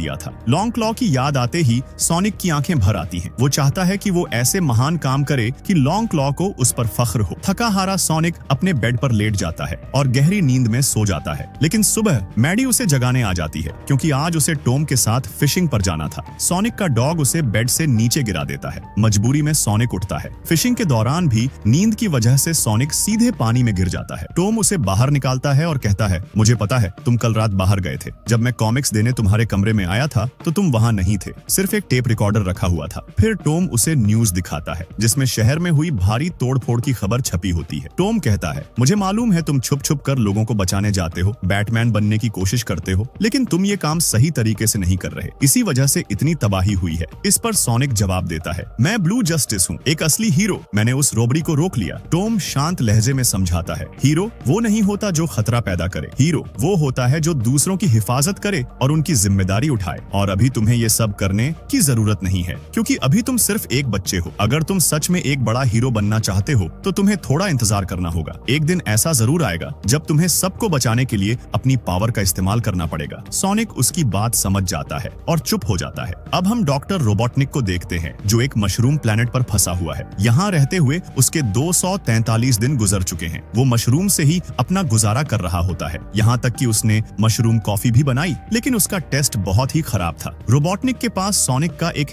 लिया था। Long claw की याद आते ही सोनिक की आंखें भर आती हैं। वो चाहता है कि वो ऐसे महान काम करे कि लॉन्ग क्लॉ को उस पर फख्र हो। थका हारा सोनिक अपने बेड पर लेट जाता है और गहरी नींद में सो जाता है। लेकिन सुबह मैडी उसे जगाने आ जाती है क्योंकि आज उसे टॉम के साथ फिशिंग पर जाना था। सोनिक का डॉग उसे बेड से नीचे गिरा देता है। मजबूरी में सोनिक उठता है। फिशिंग के दौरान भी नींद की वजह से सोनिक सीधे पानी में गिर जाता है। टॉम उसे बाहर निकालता है और कहता है, मुझे पता है तुम कल रात बाहर गए थे। जब मैं कॉमिक्स देने तुम्हारे कमरे में आया था तो तुम वहां नहीं थे, सिर्फ एक टेप रिकॉर्डर रखा हुआ था। फिर टॉम उसे न्यूज दिखाता है जिसमें शहर में हुई भारी तोड़फोड़ की खबर छपी होती है। टॉम कहता है, मुझे मालूम है तुम छुप छुप कर लोगों को बचाने जाते हो, बैटमैन बनने की कोशिश करते हो, लेकिन तुम ये काम सही तरीके से नहीं कर रहे, इसी वजह से इतनी तबाही हुई है। इस पर सोनिक जवाब देता है, मैं ब्लू जस्टिस हूँ, एक असली हीरो, मैंने उस रोबरी को रोक लिया। टॉम शांत लहजे में समझाता है, हीरो वो नहीं होता जो खतरा पैदा करे, हीरो वो होता है जो दूसरों की हिफाजत करे और उनकी जिम्मेदारी उठाए। और अभी तुम्हें ये सब करने की जरूरत नहीं है क्योंकि अभी तुम सिर्फ एक बच्चे हो। अगर तुम सच में एक बड़ा हीरो बनना चाहते हो तो तुम्हें थोड़ा इंतजार करना होगा। एक दिन ऐसा जरूर आएगा जब तुम्हें सबको बचाने के लिए अपनी पावर का इस्तेमाल करना पड़ेगा। सोनिक उसकी बात समझ जाता है और चुप हो जाता है। अब हम डॉक्टर रोबोटनिक को देखते हैं जो एक मशरूम प्लेनेट पर फंसा हुआ है। यहाँ रहते हुए उसके 243 दिन गुजर चुके हैं। वो मशरूम से ही अपना गुजारा कर रहा होता है। यहाँ तक कि उसने मशरूम कॉफी भी बनाई, लेकिन उसका टेस्ट बहुत ही खराब था। रोबोटनिक के पास सोनिक का एक